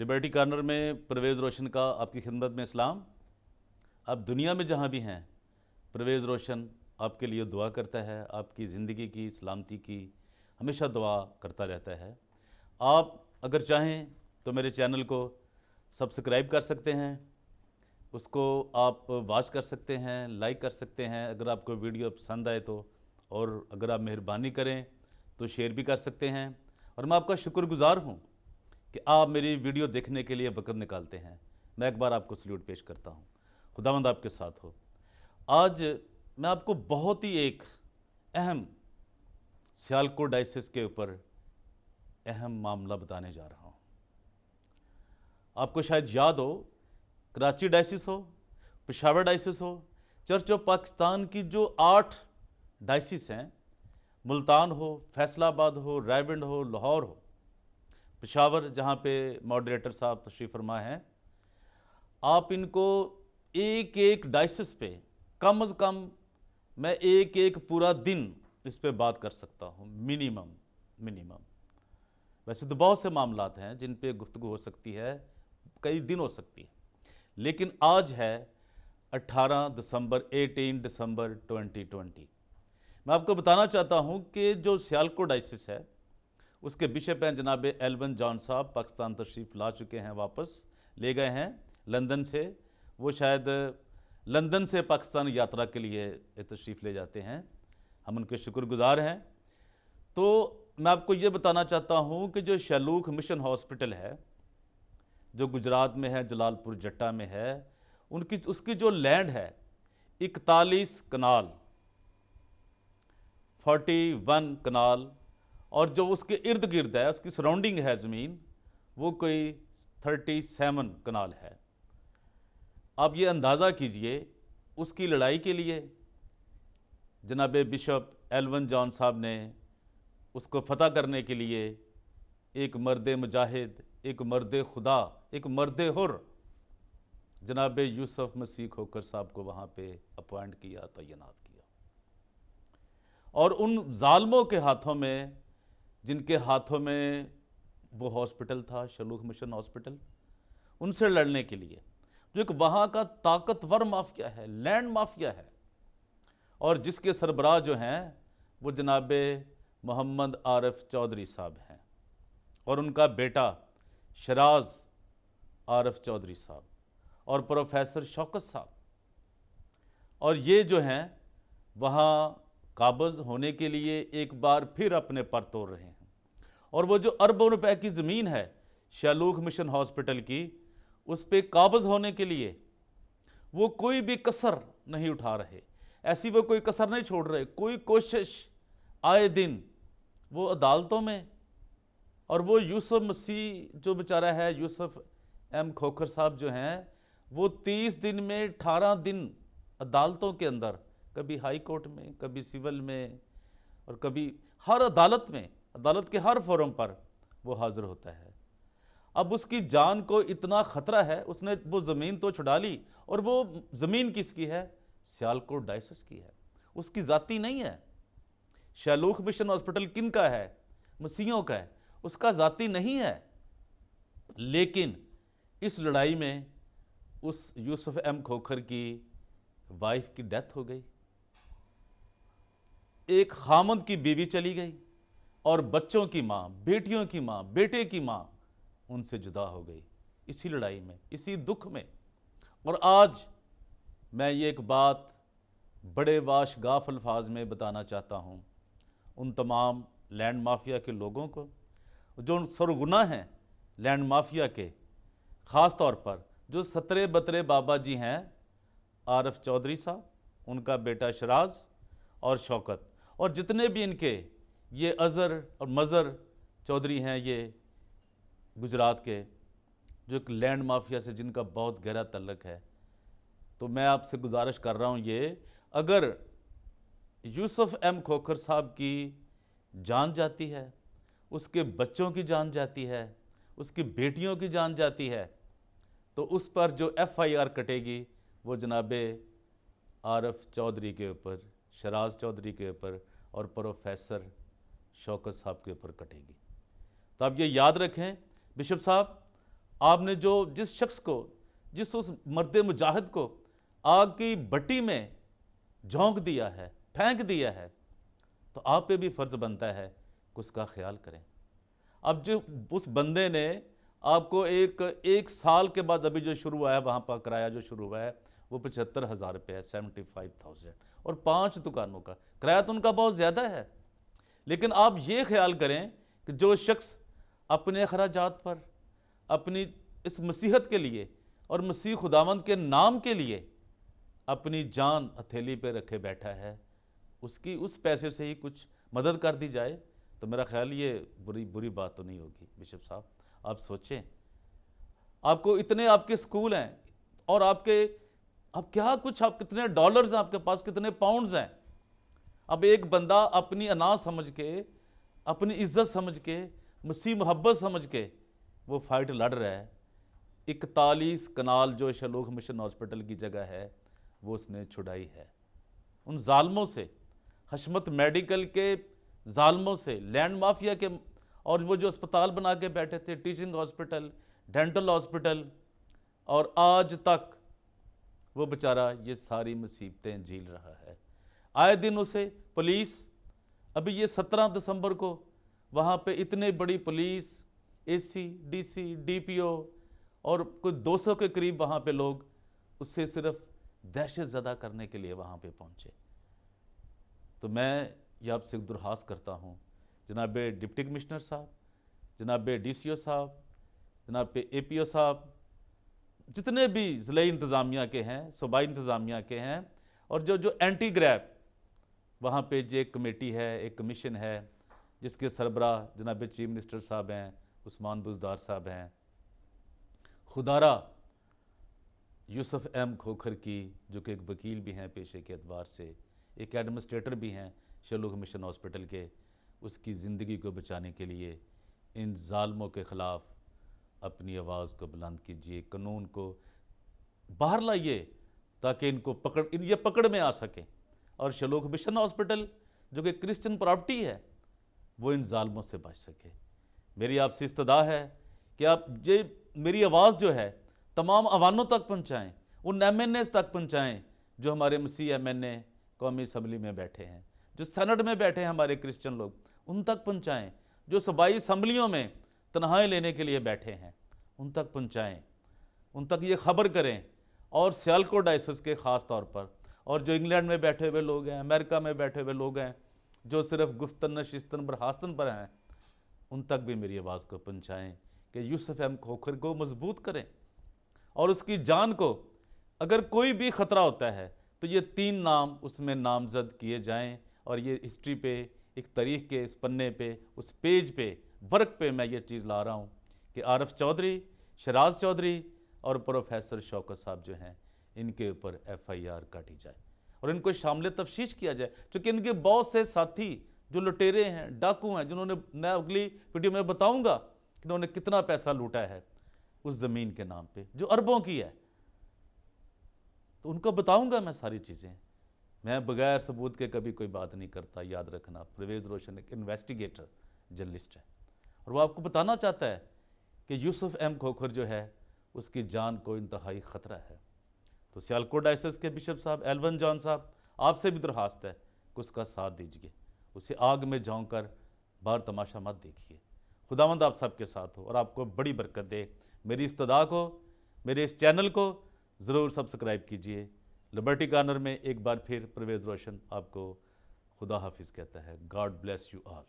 Liberty corner में परवेज़ रोशन का आपकी खिदमत में इस्लाम। आप दुनिया में जहाँ भी हैं, परवेज़ रोशन आपके लिए दुआ करता है, आपकी ज़िंदगी की सलामती की हमेशा दुआ करता रहता है। आप अगर चाहें तो मेरे चैनल को सब्सक्राइब कर सकते हैं, उसको आप वॉच कर सकते हैं, लाइक कर सकते हैं अगर आपको वीडियो पसंद आए तो, और अगर आप मेहरबानी करें तो शेयर भी कर सकते हैं। और मैं आपका शुक्रगुज़ार हूँ कि आप मेरी वीडियो देखने के लिए वक्त निकालते हैं। मैं एक बार आपको सल्यूट पेश करता हूँ। खुदावंद आपके साथ हो। आज मैं आपको बहुत ही एक अहम सियालकोट डायसिस के ऊपर अहम मामला बताने जा रहा हूँ। आपको शायद याद हो, कराची डायसिस हो, पेशावर डायसिस हो, चर्च ऑफ पाकिस्तान की जो 8 डायसिस हैं, मुल्तान हो, फैसलाबाद हो, रायविंड हो, लाहौर हो, पेशावर जहाँ पे मॉडरेटर साहब तशरीफ़ फरमा हैं, आप इनको एक एक डायसिस पे कम अज़ कम मैं एक एक पूरा दिन इस पे बात कर सकता हूँ, मिनिमम। वैसे तो बहुत से मामलात हैं जिन पे गुफ्तगू हो सकती है, कई दिन हो सकती है, लेकिन आज है 18 दिसंबर 2020। मैं आपको बताना चाहता हूँ कि जो सियालकोट डायसिस है उसके बिशप हैं जनाब एल्वन जॉन साहब, पाकिस्तान तशरीफ़ ला चुके हैं, वापस ले गए हैं लंदन से। वो शायद लंदन से पाकिस्तान यात्रा के लिए तशरीफ़ ले जाते हैं, हम उनके शुक्रगुज़ार हैं। तो मैं आपको ये बताना चाहता हूँ कि जो शैलूख मिशन हॉस्पिटल है जो गुजरात में है, जलालपुर जट्टा में है, उसकी जो लैंड है 41 कनाल, 41 कनाल, और जो उसके इर्द गिर्द है, उसकी सराउंडिंग है ज़मीन, वो कोई 37 कनाल है। आप ये अंदाज़ा कीजिए, उसकी लड़ाई के लिए जनाब बिशप एल्वन जॉन साहब ने उसको फ़तह करने के लिए एक मर्द मुजाहिद, एक मर्द खुदा, एक मर्द हुर जनाब यूसुफ मसीह खोखर साहब को वहाँ पे अपॉइंट किया, तैनात किया। और उन जालमों के हाथों में, जिनके हाथों में वो हॉस्पिटल था, शैलूख मिशन हॉस्पिटल, उनसे लड़ने के लिए, जो एक वहाँ का ताकतवर माफिया है, लैंड माफिया है, और जिसके सरबराह जो हैं वो जनाब मोहम्मद आरिफ चौधरी साहब हैं और उनका बेटा शराज आरिफ चौधरी साहब और प्रोफेसर शौकत साहब। और ये जो हैं वहाँ काबज़ होने के लिए एक बार फिर अपने पर तोड़ रहे हैं। और वो जो अरबों रुपए की ज़मीन है शैलूख मिशन हॉस्पिटल की, उस पर काबज़ होने के लिए वो कोई भी कसर नहीं उठा रहे, ऐसी वो कोई कसर नहीं छोड़ रहे, कोई कोशिश आए दिन वो अदालतों में। और वो यूसुफ मसीह जो बेचारा है, यूसुफ एम खोखर साहब जो हैं, वो 30 दिन में 18 दिन अदालतों के अंदर, कभी हाई कोर्ट में, कभी सिविल में, और कभी हर अदालत में, अदालत के हर फोरम पर वो हाज़िर होता है। अब उसकी जान को इतना ख़तरा है, उसने वो ज़मीन तो छुड़ा ली, और वो ज़मीन किसकी है? सियालकोट डायसिस की है, उसकी ज़ाती नहीं है। शैलूख मिशन हॉस्पिटल किन का है? मसीहों का है, उसका ज़ाती नहीं है। लेकिन इस लड़ाई में उस यूसुफ एम खोखर की वाइफ की डेथ हो गई, एक खामद की बीवी चली गई, और बच्चों की माँ, बेटियों की माँ, बेटे की माँ उनसे जुदा हो गई इसी लड़ाई में, इसी दुख में। और आज मैं ये एक बात बड़े वाशगाफ अल्फाज में बताना चाहता हूँ उन तमाम लैंड माफिया के लोगों को जो सरगुना हैं लैंड माफिया के, ख़ास तौर पर जो सतरे बतरे बाबा जी हैं, आरिफ चौधरी साहब, उनका बेटा शराज और शौकत, और जितने भी इनके ये अज़र और मज़र चौधरी हैं, ये गुजरात के, जो एक लैंड माफिया से जिनका बहुत गहरा तल्लक है। तो मैं आपसे गुजारिश कर रहा हूँ, ये अगर यूसुफ एम खोखर साहब की जान जाती है, उसके बच्चों की जान जाती है, उसकी बेटियों की जान जाती है, तो उस पर जो FIR कटेगी वो जनाब आरिफ चौधरी के ऊपर, शराज चौधरी के ऊपर और प्रोफेसर शौकत साहब के ऊपर कटेगी। तो आप ये याद रखें बिशप साहब, آپ نے جس شخص کو، جس اس مرد مجاہد کو آگ کی بٹی میں جھونک دیا ہے، پھینک دیا ہے، تو آپ پہ بھی فرض بنتا ہے کہ اس کا خیال کریں۔ اب جو اس بندے نے آپ کو ایک سال کے بعد ابھی جو شروع ہوا ہے، وہاں پر کرایہ جو شروع ہوا ہے وہ 75,000 روپے ہے، 75,000، اور 5 دکانوں کا کرایہ تو ان کا بہت زیادہ ہے۔ لیکن آپ یہ خیال کریں کہ جو شخص اپنے اخراجات پر، اپنی اس مسیحت کے لیے اور مسیح خداوند کے نام کے لیے اپنی جان ہتھیلی پہ رکھے بیٹھا ہے، اس کی اس پیسے سے ہی کچھ مدد کر دی جائے تو میرا خیال یہ بری بات تو نہیں ہوگی۔ بشپ صاحب آپ سوچیں، آپ کو اتنے آپ کے سکول ہیں، اور آپ کتنے ڈالرز ہیں آپ کے پاس، کتنے پاؤنڈز ہیں۔ اب ایک بندہ اپنی انا سمجھ کے، اپنی عزت سمجھ کے، مسیح محبت سمجھ کے وہ فائٹ لڑ رہا ہے۔ 41 کنال جو شلوخ مشن ہاسپٹل کی جگہ ہے وہ اس نے چھڑائی ہے ان ظالموں سے، حشمت میڈیکل کے ظالموں سے، لینڈ مافیا کے، اور وہ جو اسپتال بنا کے بیٹھے تھے، ٹیچنگ ہاسپٹل، ڈینٹل ہاسپٹل، اور آج تک وہ بیچارہ یہ ساری مصیبتیں جھیل رہا ہے۔ آئے دن اسے پولیس، ابھی یہ 17 دسمبر کو وہاں پہ اتنے بڑی پولیس، اے سی، ڈی سی، ڈی پی او اور کوئی 200 کے قریب وہاں پہ لوگ اس سے صرف دہشت زدہ کرنے کے لیے وہاں پہ پہنچے۔ تو میں یہ آپ سے درخواست کرتا ہوں، جناب ڈپٹی کمشنر صاحب، جناب ڈی سی او صاحب، جناب اے پی او صاحب، جتنے بھی ضلعی انتظامیہ کے ہیں، صوبائی انتظامیہ کے ہیں، اور جو اینٹی گریب وہاں پہ جو ایک کمیٹی ہے، ایک کمیشن ہے جس کے سربراہ جناب چیف منسٹر صاحب ہیں، عثمان بزدار صاحب ہیں، خدارہ یوسف ایم کھوکھر کی جو کہ ایک وکیل بھی ہیں پیشے کے اعتبار سے، ایک ایڈمنسٹریٹر بھی ہیں شلوخ مشن ہاسپٹل کے، اس کی زندگی کو بچانے کے لیے ان ظالموں کے خلاف اپنی آواز کو بلند کیجیے، قانون کو باہر لائیے تاکہ ان کو یہ پکڑ میں آ سکیں، اور شلوخ مشن ہاسپٹل جو کہ کرسچن پراپرٹی ہے وہ ان ظالموں سے بچ سکے۔ میری آپ سے استدعا ہے کہ آپ میری آواز جو ہے تمام عوانوں تک پہنچائیں، ان ایم این ایز تک پہنچائیں جو ہمارے مسیح ایم این اے قومی اسمبلی میں بیٹھے ہیں، جو سینٹ میں بیٹھے ہیں ہمارے کرسچن لوگ، ان تک پہنچائیں، جو صوبائی اسمبلیوں میں تنہائی لینے کے لیے بیٹھے ہیں ان تک پہنچائیں، ان تک یہ خبر کریں، اور سیالکوٹ ڈائسس کے خاص طور پر، اور جو انگلینڈ میں بیٹھے ہوئے لوگ ہیں، امریکہ میں بیٹھے ہوئے لوگ ہیں، جو صرف گفتن نشستن برخاستن پر ہیں، ان تک بھی میری آواز کو پہنچائیں کہ یوسف ایم کھوکھر کو مضبوط کریں، اور اس کی جان کو اگر کوئی بھی خطرہ ہوتا ہے تو یہ 3 نام اس میں نامزد کیے جائیں، اور یہ ہسٹری پہ ایک تاریخ کے اس پنے پہ، اس پیج پہ، ورق پہ میں یہ چیز لا رہا ہوں کہ عارف چودھری، شراز چودھری اور پروفیسر شوکت صاحب جو ہیں ان کے اوپر ایف آئی آر کاٹی جائے اور ان کو شامل تفتیش کیا جائے، چونکہ ان کے بہت سے ساتھی جو لٹیرے ہیں، ڈاکو ہیں، جنہوں نے، میں اگلی ویڈیو میں بتاؤں گا کہ انہوں نے کتنا پیسہ لوٹا ہے اس زمین کے نام پہ جو اربوں کی ہے، تو ان کو بتاؤں گا میں ساری چیزیں۔ میں بغیر ثبوت کے کبھی کوئی بات نہیں کرتا، یاد رکھنا۔ پرویز روشن ایک انویسٹیگیٹر جرنلسٹ ہے، اور وہ آپ کو بتانا چاہتا ہے کہ یوسف ایم کھوکھر جو ہے اس کی جان کو انتہائی خطرہ ہے۔ تو سیالکوٹ ڈائسس کے بشپ صاحب ایلون جان صاحب، آپ سے بھی درخواست ہے کہ اس کا ساتھ دیجیے، اسے آگ میں جھونک کر باہر تماشا مت دیکھیے۔ خداوند آپ سب کے ساتھ ہو اور آپ کو بڑی برکت دے۔ میری استدعا کو، میرے اس چینل کو ضرور سبسکرائب کیجیے۔ لبرٹی کارنر میں ایک بار پھر پرویز روشن آپ کو خدا حافظ کہتا ہے۔ God bless you all.